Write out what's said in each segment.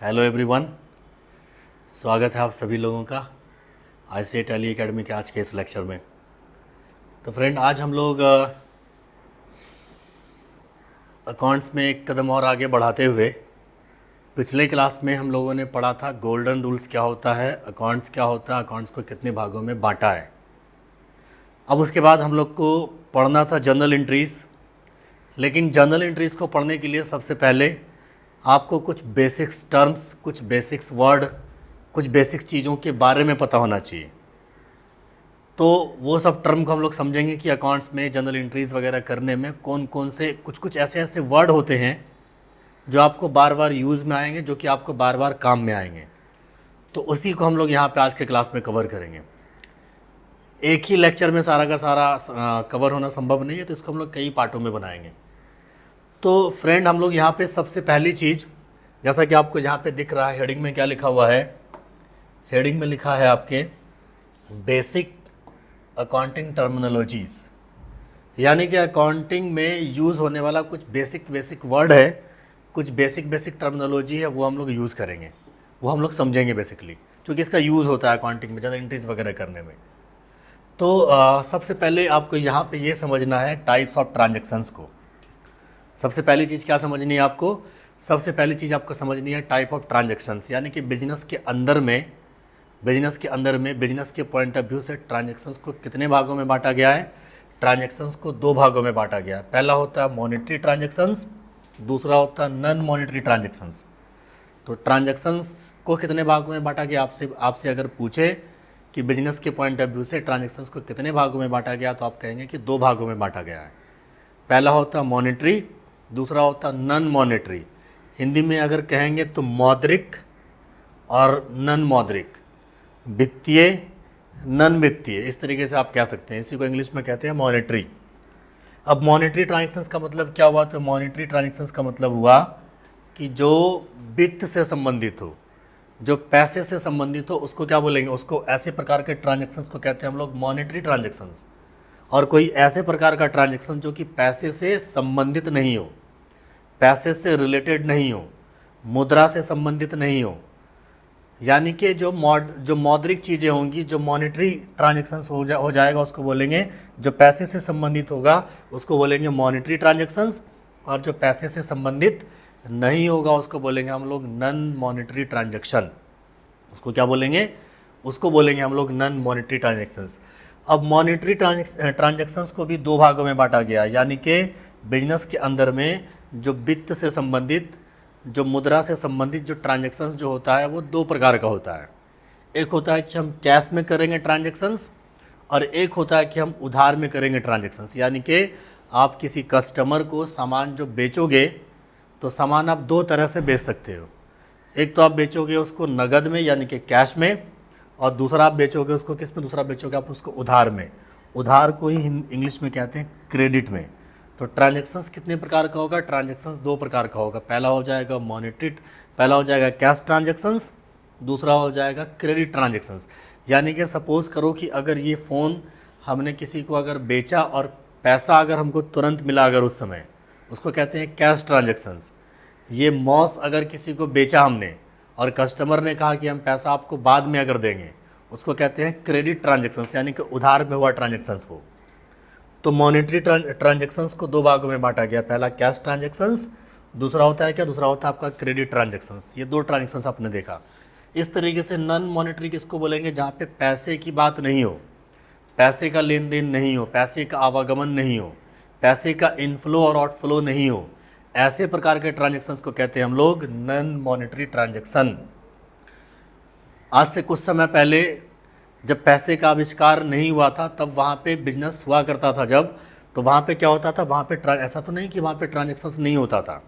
Hello everyone, स्वागत है आप सभी लोगों का ICA टैली एकेडमी के आज के इस लेक्चर में। तो फ्रेंड, आज हम लोग अकाउंट्स में एक कदम और आगे बढ़ाते हुए पिछले क्लास में हम लोगों ने पढ़ा था गोल्डन रूल्स क्या होता है, अकाउंट्स क्या होता है, अकाउंट्स को कितने भागों में बांटा है। अब उसके बाद हम लोग को पढ़ना था जर्नल एंट्रीज़। लेकिन जर्नल एंट्रीज़ को पढ़ने के लिए सबसे पहले आपको कुछ बेसिक्स टर्म्स, कुछ बेसिक्स वर्ड, कुछ बेसिक्स चीज़ों के बारे में पता होना चाहिए। तो वो सब टर्म को हम लोग समझेंगे कि अकाउंट्स में जर्नल एंट्रीज़ वगैरह करने में कौन कौन से कुछ कुछ ऐसे ऐसे वर्ड होते हैं जो आपको बार बार यूज़ में आएंगे, जो कि आपको बार बार काम में आएंगे। तो उसी को हम लोग यहाँ पे आज के क्लास में कवर करेंगे। एक ही लेक्चर में सारा का सारा कवर होना संभव नहीं है, तो इसको हम लोग कई पार्टों में बनाएंगे। तो फ्रेंड, हम लोग यहाँ पे सबसे पहली चीज़, जैसा कि आपको यहाँ पे दिख रहा है हेडिंग में क्या लिखा हुआ है, हेडिंग में लिखा है आपके बेसिक अकाउंटिंग टर्मिनोलॉजीज़, यानी कि अकाउंटिंग में यूज़ होने वाला कुछ बेसिक वर्ड है, कुछ बेसिक टर्मिनोलॉजी है, वो हम लोग यूज़ करेंगे, वो हम लोग समझेंगे बेसिकली, क्योंकि इसका यूज़ होता है अकाउंटिंग में जनरल एंट्रीज वगैरह करने में। तो सबसे पहले आपको यहाँ पे ये समझना है टाइप्स ऑफ ट्रांजेक्शन्स को। सबसे पहली चीज़ क्या समझनी है आपको? सबसे पहली चीज़ आपको समझनी है टाइप ऑफ ट्रांजेक्शन्स, यानी कि बिजनेस के अंदर में बिजनेस के पॉइंट ऑफ व्यू से ट्रांजेक्शन्स को कितने भागों में बांटा गया है। ट्रांजेक्शन्स को दो भागों में बांटा गया है। पहला होता है मॉनेटरी ट्रांजेक्शन्स, दूसरा होता है नॉन मॉनेटरी ट्रांजेक्शन्स। तो ट्रांजेक्शन्स को कितने भागों में बांटा गया, आपसे अगर पूछे कि बिजनेस के पॉइंट ऑफ व्यू से ट्रांजेक्शन्स को कितने भागों में बांटा गया, तो आप कहेंगे कि दो भागों में बांटा गया है। पहला होता है मॉनेटरी, दूसरा होता है नॉन मॉनेटरी। हिंदी में अगर कहेंगे तो मौद्रिक और नॉन मौद्रिक, वित्तीय नॉन वित्तीय, इस तरीके से आप कह सकते हैं। इसी को इंग्लिश में कहते हैं मॉनेटरी। अब मॉनेटरी ट्रांजेक्शन्स का मतलब क्या हुआ? तो मॉनेटरी ट्रांजेक्शन्स का मतलब हुआ कि जो वित्त से संबंधित हो, जो पैसे से संबंधित हो, उसको क्या बोलेंगे? उसको ऐसे प्रकार के ट्रांजेक्शन्स को कहते हैं हम लोग मॉनेटरी ट्रांजेक्शन्स। और कोई ऐसे प्रकार का ट्रांजेक्शन जो कि पैसे से संबंधित नहीं हो, पैसे से रिलेटेड नहीं हो, मुद्रा से संबंधित नहीं हो, यानी कि जो मौद्रिक चीज़ें होंगी, जो मॉनेटरी ट्रांजेक्शन्स हो जाएगा, उसको बोलेंगे, जो पैसे से संबंधित होगा उसको बोलेंगे मॉनेटरी ट्रांजेक्शन्स, और जो पैसे से संबंधित नहीं होगा उसको बोलेंगे हम लोग नॉन मॉनेटरी ट्रांजेक्शन। उसको क्या बोलेंगे? उसको बोलेंगे हम लोग नॉन मॉनेटरी ट्रांजेक्शन्स। अब मॉनेटरी ट्रांजेक्शन्स को भी दो भागों में बांटा गया, यानी कि बिजनेस के अंदर में जो वित्त से संबंधित, जो मुद्रा से संबंधित जो ट्रांजेक्शन्स जो होता है वो दो प्रकार का होता है। एक होता है कि हम कैश में करेंगे ट्रांजेक्शन्स, और एक होता है कि हम उधार में करेंगे ट्रांजेक्शन्स। यानी कि आप किसी कस्टमर को सामान जो बेचोगे, तो सामान आप दो तरह से बेच सकते हो। एक तो आप बेचोगे उसको नगद में, यानी कि कैश में, और दूसरा आप बेचोगे उसको किस में? दूसरा बेचोगे आप उसको उधार में। उधार को ही इंग्लिश में कहते हैं क्रेडिट में। तो ट्रांजेक्शन्स कितने प्रकार का होगा? ट्रांजेक्शन्स दो प्रकार का होगा। पहला हो जाएगा पहला हो जाएगा कैश ट्रांजेक्शन्स, दूसरा हो जाएगा क्रेडिट ट्रांजेक्शन्स। यानी कि सपोज़ करो कि अगर ये फ़ोन हमने किसी को अगर बेचा और पैसा अगर हमको तुरंत मिला, अगर उस समय, उसको कहते हैं कैश ट्रांजेक्शन्स। ये मॉस अगर किसी को बेचा हमने और कस्टमर ने कहा कि हम पैसा आपको बाद में अगर देंगे, उसको कहते हैं क्रेडिट ट्रांजेक्शन्स, यानी कि उधार में हुआ ट्रांजेक्शन्स को। तो मॉनेटरी ट्रांजेक्शन्स को दो भागों में बांटा गया। पहला कैश ट्रांजेक्शन्स, दूसरा होता है क्या? दूसरा होता है आपका क्रेडिट ट्रांजेक्शन्स। ये दो ट्रांजेक्शन्स आपने देखा। इस तरीके से नॉन मॉनेटरी किसको बोलेंगे? जहाँ पे पैसे की बात नहीं हो, पैसे का लेन देन नहीं हो, पैसे का आवागमन नहीं हो, पैसे का इनफ्लो और आउटफ्लो नहीं हो, ऐसे प्रकार के ट्रांजेक्शन्स को कहते हैं हम लोग नॉन मॉनेटरी ट्रांजेक्शन। आज से कुछ समय पहले जब पैसे का आविष्कार नहीं हुआ था, तब वहाँ पे बिजनेस हुआ करता था जब, तो वहाँ पे क्या होता था? वहाँ पे ऐसा तो नहीं कि वहाँ पे ट्रांजेक्शन्स नहीं होता था।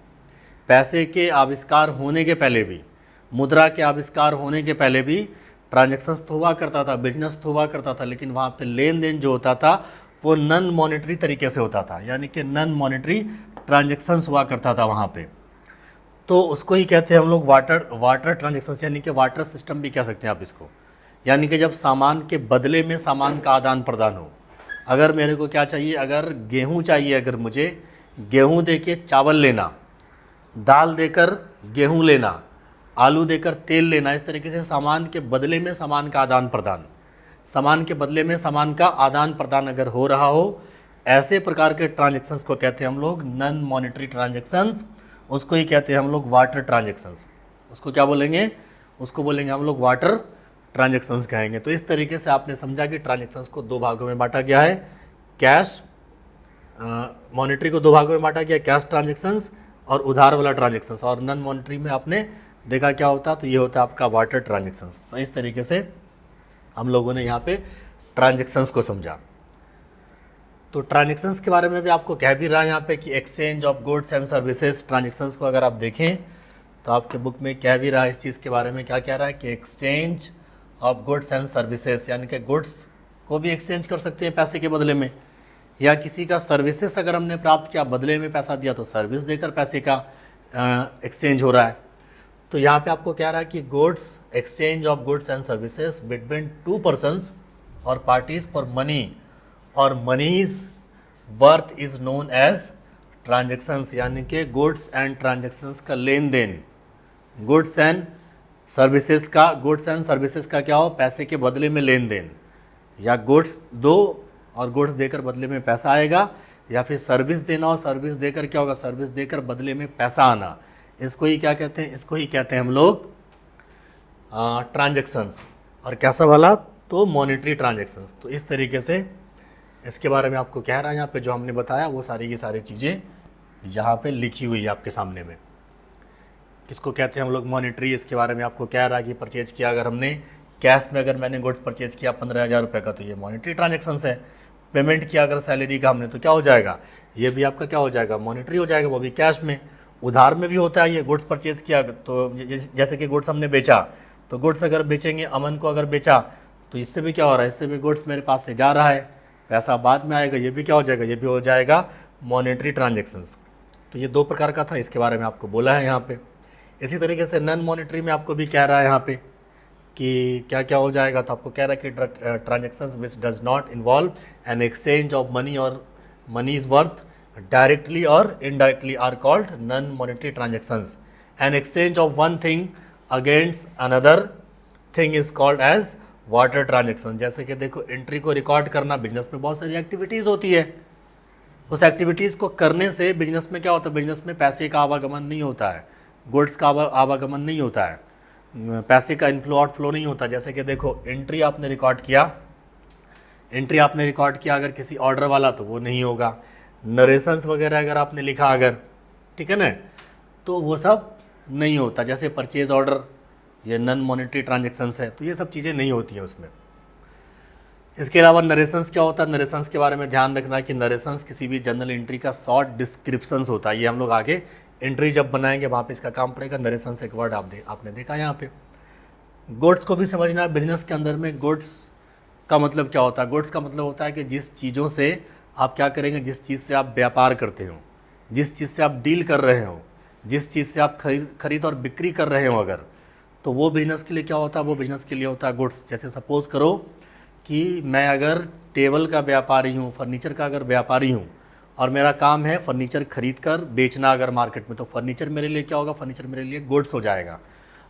पैसे के आविष्कार होने के पहले भी, मुद्रा के आविष्कार होने के पहले भी ट्रांजेक्शन्स तो हुआ करता था, बिजनेस तो हुआ करता था, लेकिन वहाँ पे लेन देन जो होता था वो नॉन मॉनेटरी तरीके से होता था, यानी कि नॉन मॉनेटरी ट्रांजेक्शन्स हुआ करता था वहाँ पे। तो उसको ही कहते हैं हम लोग वाटर ट्रांजेक्शन्स, यानी कि वाटर सिस्टम भी कह सकते हैं आप इसको। यानी कि जब सामान के बदले में सामान का आदान प्रदान हो। अगर मेरे को क्या चाहिए? अगर गेहूँ चाहिए, अगर मुझे गेहूँ दे के चावल लेना, दाल देकर गेहूँ लेना, आलू देकर तेल लेना, इस तरीके से सामान के बदले में सामान का आदान प्रदान, सामान के बदले में सामान का आदान प्रदान अगर हो रहा हो, ऐसे प्रकार के ट्रांजेक्शन्स को कहते हैं हम लोग नॉन मॉनेटरी ट्रांजेक्शन्स। उसको ही कहते हैं हम लोग वाटर ट्रांजेक्शन्स। उसको क्या बोलेंगे? उसको बोलेंगे हम लोग वाटर ट्रांजेक्शन्स कहेंगे। तो इस तरीके से आपने समझा कि ट्रांजेक्शन्स को दो भागों में बांटा गया है। कैश मॉनेटरी को दो भागों में बांटा गया, कैश ट्रांजेक्शन्स और उधार वाला ट्रांजेक्शन्स। और नॉन मॉनेटरी में आपने देखा क्या होता, तो ये होता है आपका वाटर ट्रांजेक्शन्स। तो इस तरीके से हम लोगों ने यहाँ पे ट्रांजेक्शन्स को समझा। तो ट्रांजेक्शन्स के बारे में भी आपको कह भी रहा है यहाँ पे कि exchange of goods and services transactions को अगर आप देखें तो आपके बुक में कह भी रहा है इस चीज़ के बारे में। क्या कह रहा है कि exchange of goods and services, यानी कि गुड्स को भी एक्सचेंज कर सकते हैं पैसे के बदले में, या किसी का सर्विसेज अगर हमने प्राप्त किया, बदले में पैसा दिया, तो सर्विस देकर पैसे का एक्सचेंज हो रहा है। तो यहाँ पे आपको कह रहा है कि goods exchange of goods and services between two persons और पार्टीज फॉर मनी और money's worth is known as transactions, यानी कि गुड्स एंड ट्रांजेक्शन्स का लेन देन, गुड्स एंड सर्विसेज का क्या हो, पैसे के बदले में लेन देन, या गुड्स दो और गुड्स देकर बदले में पैसा आएगा, या फिर सर्विस देना और सर्विस देकर क्या होगा, सर्विस देकर बदले में पैसा आना। इसको ही क्या कहते हैं? इसको ही कहते हैं हम लोग ट्रांजेक्शन्स। और कैसा वाला? तो मॉनेटरी ट्रांजेक्शन्स। तो इस तरीके से इसके बारे में आपको कह रहा है यहाँ पे जो हमने बताया वो सारी की सारी चीज़ें यहाँ पे लिखी हुई है आपके सामने में। किसको कहते हैं हम लोग? मॉनेटरी। इसके बारे में आपको कह रहा है कि परचेज किया अगर हमने कैश में, अगर मैंने गुड्स परचेज किया 15,000 रुपये का, तो ये मॉनेटरी ट्रांजेक्शन्स है। पेमेंट किया अगर सैलरी का हमने, तो क्या हो जाएगा? ये भी आपका क्या हो जाएगा? मॉनेटरी हो जाएगा, वो भी कैश में। उधार में भी होता है ये, गुड्स परचेज किया तो जैसे कि गुड्स हमने बेचा, तो गुड्स अगर बेचेंगे, अमन को अगर बेचा, तो इससे भी क्या हो रहा है? इससे भी गुड्स मेरे पास से जा रहा है, पैसा बाद में आएगा, ये भी क्या हो जाएगा? ये भी हो जाएगा मॉनेटरी ट्रांजेक्शन्स। तो ये दो प्रकार का था, इसके बारे में आपको बोला है यहाँ पे। इसी तरीके से नॉन मॉनेटरी में आपको भी कह रहा है यहाँ पे कि क्या क्या हो जाएगा। तो आपको कह रहा है कि transactions which does not involve an exchange of money और मनी इज वर्थ डायरेक्टली और indirectly are called non monetary transactions. An exchange of one thing against another thing is called as barter transaction. जैसे कि देखो, entry को record करना, business में बहुत सारी एक्टिविटीज़ होती है। उस एक्टिविटीज़ को करने से बिजनेस में क्या होता है? बिजनेस में पैसे का आवागमन नहीं होता है, गुड्स का आवागमन नहीं होता है, पैसे का इनफ्लो आउटफ्लो नहीं होता। जैसे कि देखो, एंट्री आपने रिकॉर्ड किया अगर किसी ऑर्डर वाला, तो वो नहीं होगा। नरेशंस वगैरह अगर आपने लिखा अगर, ठीक है ना, तो वो सब नहीं होता। जैसे परचेज ऑर्डर, ये नॉन मॉनेटरी ट्रांजेक्शन्स है, तो ये सब चीज़ें नहीं होती हैं उसमें। इसके अलावा नरेशंस क्या होता है? नरेशंस के बारे में ध्यान रखना कि नरेशंस किसी भी जनरल एंट्री का शॉर्ट डिस्क्रिप्शंस होता है। ये हम लोग आगे एंट्री जब बनाएंगे वहाँ पे इसका काम पड़ेगा। नरेशंस एक वर्ड आपने देखा यहाँ पे। गुड्स को भी समझना है। बिजनेस के अंदर में गुड्स का मतलब क्या होता है? गुड्स का मतलब होता है कि जिस चीज़ों से आप क्या करेंगे, जिस चीज़ से आप व्यापार करते हो, जिस चीज़ से आप डील कर रहे हो, जिस चीज़ से आप खरीद और बिक्री कर रहे हो अगर, तो वो बिज़नेस के लिए क्या होता है? वो बिज़नेस के लिए होता है गुड्स। जैसे सपोज़ करो कि मैं अगर टेबल का व्यापारी हूँ, फर्नीचर का अगर व्यापारी हूँ, और मेरा काम है फर्नीचर खरीद कर बेचना अगर मार्केट में, तो फर्नीचर मेरे लिए क्या होगा? फर्नीचर मेरे लिए गुड्स हो जाएगा।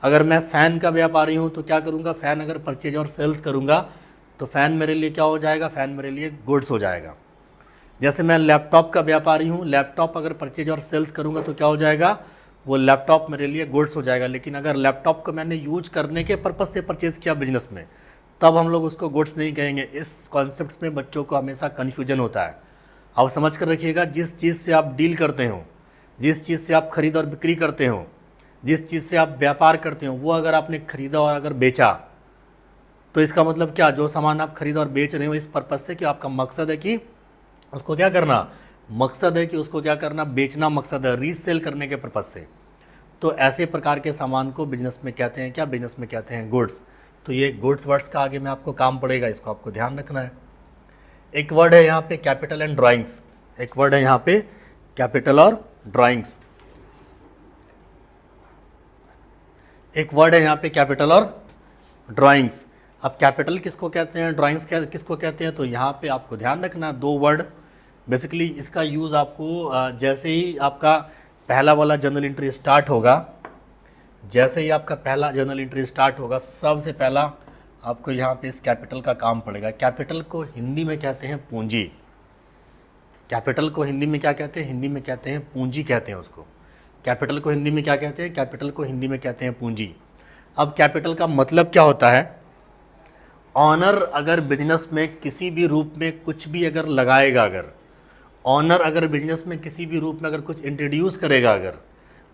अगर मैं फ़ैन का व्यापारी हूँ तो क्या करूँगा? फ़ैन अगर परचेज और सेल्स करूँगा तो फ़ैन मेरे लिए क्या हो जाएगा? फ़ैन मेरे लिए गुड्स हो जाएगा। जैसे मैं लैपटॉप का व्यापारी हूँ, लैपटॉप अगर परचेज और सेल्स करूँगा तो क्या हो जाएगा? वो लैपटॉप मेरे लिए गुड्स हो जाएगा। लेकिन अगर लैपटॉप को मैंने यूज करने के पर्पज़ से परचेज़ किया बिजनेस में, तब हम लोग उसको गुड्स नहीं कहेंगे। इस कॉन्सेप्ट में बच्चों को हमेशा कन्फ्यूजन होता है। आप समझ कर रखिएगा, जिस चीज़ से आप डील करते हो, जिस चीज़ से आप खरीद और बिक्री करते हो, जिस चीज़ से आप व्यापार करते हो, वो अगर आपने खरीदा और अगर बेचा, तो इसका मतलब क्या? जो सामान आप खरीद और बेच रहे हो इस पर्पज़ से कि आपका मकसद है कि उसको क्या करना? मकसद है कि उसको क्या करना? बेचना मकसद है, रीसेल करने के पर्पज़ से। तो ऐसे प्रकार के सामान को बिजनेस में कहते हैं क्या? बिजनेस में कहते हैं गुड्स। तो ये गुड्स वर्ड्स का आगे में आपको काम पड़ेगा, इसको आपको ध्यान रखना है। एक वर्ड है यहाँ पे कैपिटल एंड ड्राइंग्स। एक वर्ड है यहाँ पे कैपिटल और ड्राइंग्स। एक वर्ड है यहाँ पे कैपिटल और ड्राइंग्स। अब कैपिटल किसको कहते हैं, ड्राइंग्स किसको कहते हैं? तो यहाँ पे आपको ध्यान रखना, दो वर्ड बेसिकली इसका यूज़ आपको जैसे ही आपका पहला वाला जनरल एंट्री स्टार्ट होगा, जैसे ही आपका पहला जर्नल एंट्री स्टार्ट होगा, सबसे पहला आपको यहाँ पे इस कैपिटल का काम पड़ेगा। कैपिटल को हिंदी में कहते हैं पूंजी। कैपिटल को हिंदी में क्या कहते हैं? हिंदी में कहते हैं पूंजी कहते हैं उसको। कैपिटल को हिंदी में क्या कहते हैं? कैपिटल को हिंदी में कहते हैं पूंजी। अब कैपिटल का मतलब क्या होता है? ऑनर अगर बिजनेस में किसी भी रूप में कुछ भी अगर लगाएगा, अगर ऑनर अगर बिजनेस में किसी भी रूप में अगर कुछ इंट्रोड्यूस करेगा, अगर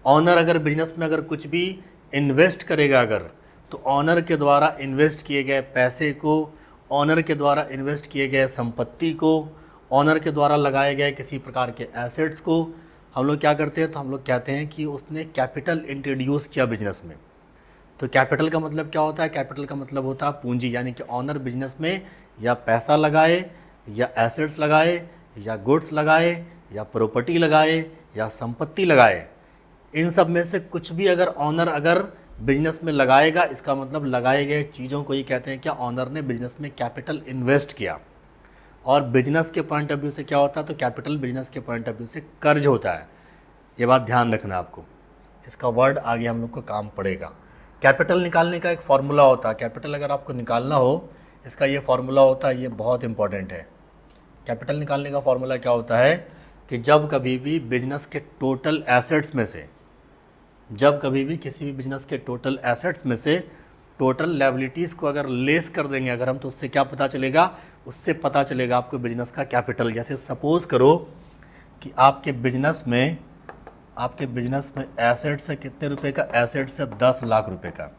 ऑनर अगर बिजनेस में अगर कुछ भी इन्वेस्ट करेगा, अगर तो ऑनर के द्वारा इन्वेस्ट किए गए पैसे को, ऑनर के द्वारा इन्वेस्ट किए गए संपत्ति को, ऑनर के द्वारा लगाए गए किसी प्रकार के एसेट्स को हम लोग क्या करते हैं? तो हम लोग कहते हैं कि उसने कैपिटल इंट्रोड्यूस किया बिजनेस में। तो कैपिटल का मतलब क्या होता है? कैपिटल का मतलब होता है पूंजी, यानी कि ऑनर बिजनेस में या पैसा लगाए, या एसेट्स लगाए, या गुड्स लगाए, या प्रॉपर्टी लगाए, या संपत्ति लगाए। इन सब में से कुछ भी अगर ऑनर अगर बिजनेस में लगाएगा, इसका मतलब लगाए गए चीज़ों को ही कहते हैं क्या? ऑनर ने बिजनेस में कैपिटल इन्वेस्ट किया। और बिजनेस के पॉइंट ऑफ व्यू से क्या होता है? तो कैपिटल बिजनेस के पॉइंट ऑफ व्यू से कर्ज होता है। ये बात ध्यान रखना आपको, इसका वर्ड आगे हम लोग को काम पड़ेगा। कैपिटल निकालने का एक फार्मूला होता है। कैपिटल अगर आपको निकालना हो, इसका ये फार्मूला होता है, ये बहुत इंपॉर्टेंट है। कैपिटल निकालने का फार्मूला क्या होता है कि जब कभी भी बिजनेस के टोटल एसेट्स में से, जब कभी भी किसी भी बिजनेस के टोटल एसेट्स में से टोटल लायबिलिटीज़ को अगर लेस कर देंगे अगर हम, तो उससे क्या पता चलेगा? उससे पता चलेगा आपको बिजनेस का कैपिटल। जैसे सपोज करो कि आपके बिजनेस में एसेट्स है कितने रुपए का? एसेट्स है 10 लाख रुपए का।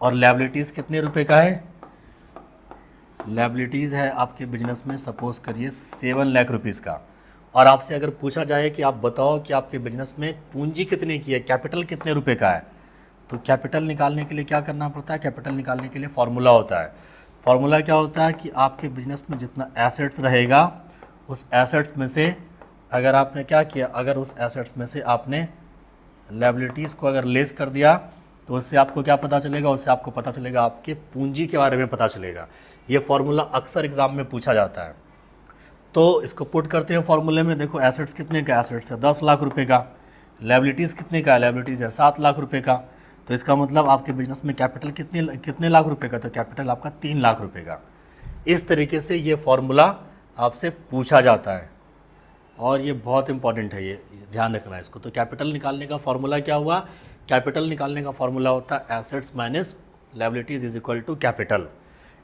और लायबिलिटीज़ कितने रुपए का है? लायबिलिटीज़ है आपके बिजनेस में सपोज करिए 7 लाख रुपीज़ का। और आपसे अगर पूछा जाए कि आप बताओ कि आपके बिजनेस में पूंजी कितने की है, कैपिटल कितने रुपए का है, तो कैपिटल निकालने के लिए क्या करना पड़ता है? कैपिटल निकालने के लिए फार्मूला होता है। फार्मूला क्या होता है कि आपके बिजनेस में जितना एसेट्स रहेगा, उस एसेट्स में से अगर आपने क्या किया, अगर उस एसेट्स में से आपने लायबिलिटीज़ को अगर लेस कर दिया, तो उससे आपको क्या पता चलेगा? उससे आपको पता चलेगा आपके पूंजी के बारे में पता चलेगा। ये फार्मूला अक्सर एग्जाम में पूछा जाता है। तो इसको पुट करते हैं फार्मूले में। देखो एसेट्स कितने का? एसेट्स है 10 लाख रुपए का। लायबिलिटीज़ कितने का? लायबिलिटीज़ है 7 लाख रुपए का। तो इसका मतलब आपके बिजनेस में कैपिटल कितने लाख रुपए का? तो कैपिटल आपका 3 लाख रुपए का। इस तरीके से ये फार्मूला आपसे पूछा जाता है और ये बहुत इंपॉर्टेंट है, ये ध्यान रखना है इसको। तो कैपिटल निकालने का फार्मूला क्या हुआ? कैपिटल निकालने का फार्मूला होता है assets minus liabilities is equal to capital.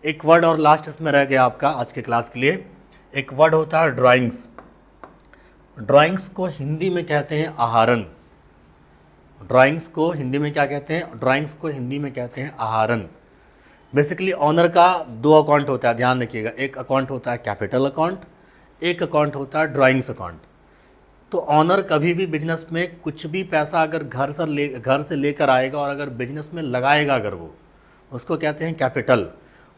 एक वर्ड और लास्ट इसमें रह गया आपका आज के क्लास के लिए। एक वर्ड होता है ड्राइंग्स। ड्राइंग्स को हिंदी में कहते हैं आहरण। ड्राइंग्स को हिंदी में क्या कहते हैं? ड्राइंग्स को हिंदी में कहते हैं आहरण। बेसिकली ऑनर का 2 अकाउंट होता है, ध्यान रखिएगा। एक अकाउंट होता है कैपिटल अकाउंट, एक अकाउंट होता है ड्राइंग्स अकाउंट। तो ऑनर कभी भी बिजनेस में कुछ भी पैसा अगर घर से लेकर आएगा और अगर बिजनेस में लगाएगा, अगर वो, उसको कहते हैं कैपिटल।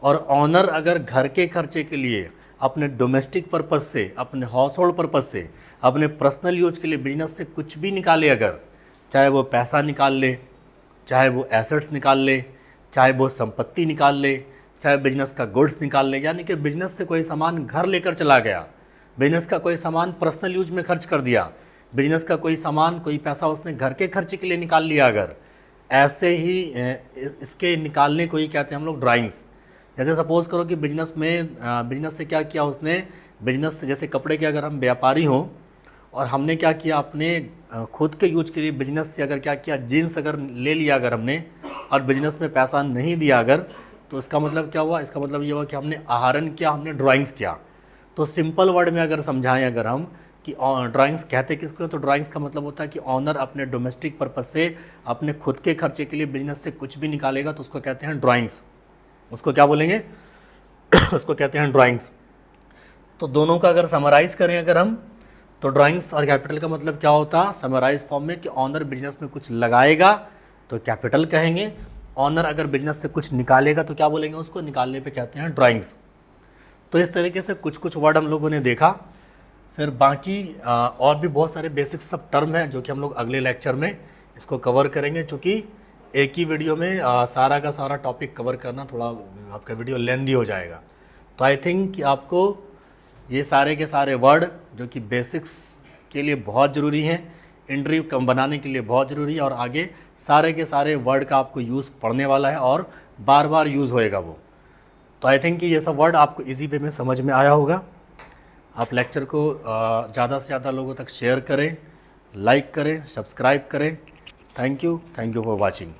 और ऑनर अगर घर के खर्चे के लिए, अपने डोमेस्टिक पर्पज़ से, अपने हाउस होल्ड पर्पज़ से, अपने पर्सनल यूज के लिए बिजनेस से कुछ भी निकाले, अगर चाहे वो पैसा निकाल ले, चाहे वो एसेट्स निकाल ले, चाहे वो संपत्ति निकाल ले, चाहे बिजनेस का गुड्स निकाल ले, यानी कि बिजनेस से कोई सामान घर लेकर चला गया, बिजनेस का कोई सामान पर्सनल यूज में खर्च कर दिया, बिजनेस का कोई सामान, कोई पैसा उसने घर के खर्चे के लिए निकाल लिया, अगर ऐसे ही इसके निकालने को ही कहते हैं हम लोग ड्राइंग्स। जैसे सपोज़ करो कि बिजनेस से क्या किया उसने, बिजनेस से जैसे कपड़े के अगर हम व्यापारी हों और हमने क्या किया, अपने खुद के यूज के लिए बिजनेस से अगर क्या किया, जीन्स अगर ले लिया अगर हमने और बिजनेस में पैसा नहीं दिया अगर, तो इसका मतलब क्या हुआ? इसका मतलब ये हुआ कि हमने आहरण किया, हमने ड्राइंग्स किया। तो सिंपल वर्ड में अगर समझाएं अगर हम कि ड्राइंग्स कहते किसको, तो ड्राइंग्स का मतलब होता है कि ऑनर अपने डोमेस्टिक पर्पज़ से, अपने खुद के खर्चे के लिए बिजनेस से कुछ भी निकालेगा तो उसको कहते हैं ड्राइंग्स। उसको क्या बोलेंगे? उसको कहते हैं ड्राइंग्स। तो दोनों का अगर समराइज़ करें अगर हम, तो ड्राइंग्स और कैपिटल का मतलब क्या होता? समराइज फॉर्म में कि ऑनर बिजनेस में कुछ लगाएगा तो कैपिटल कहेंगे, ऑनर अगर बिजनेस से कुछ निकालेगा तो क्या बोलेंगे? उसको निकालने पे कहते हैं ड्राइंग्स। तो इस तरीके से कुछ कुछ वर्ड हम लोगों ने देखा। फिर बाकी और भी बहुत सारे बेसिक सब टर्म हैं जो कि हम लोग अगले लेक्चर में इसको कवर करेंगे, चूँकि एक ही वीडियो में सारा का सारा टॉपिक कवर करना थोड़ा आपका वीडियो लेंदी हो जाएगा। तो आई थिंक कि आपको ये सारे के सारे वर्ड जो कि बेसिक्स के लिए बहुत ज़रूरी हैं, इंटरव्यू कम बनाने के लिए बहुत ज़रूरी है, और आगे सारे के सारे वर्ड का आपको यूज़ पढ़ने वाला है और बार बार यूज़ होएगा वो। तो आई थिंक कि ये सब वर्ड आपको इजी वे में समझ में आया होगा। आप लेक्चर को ज़्यादा से ज़्यादा लोगों तक शेयर करें, लाइक करें, सब्सक्राइब करें। Thank you for watching.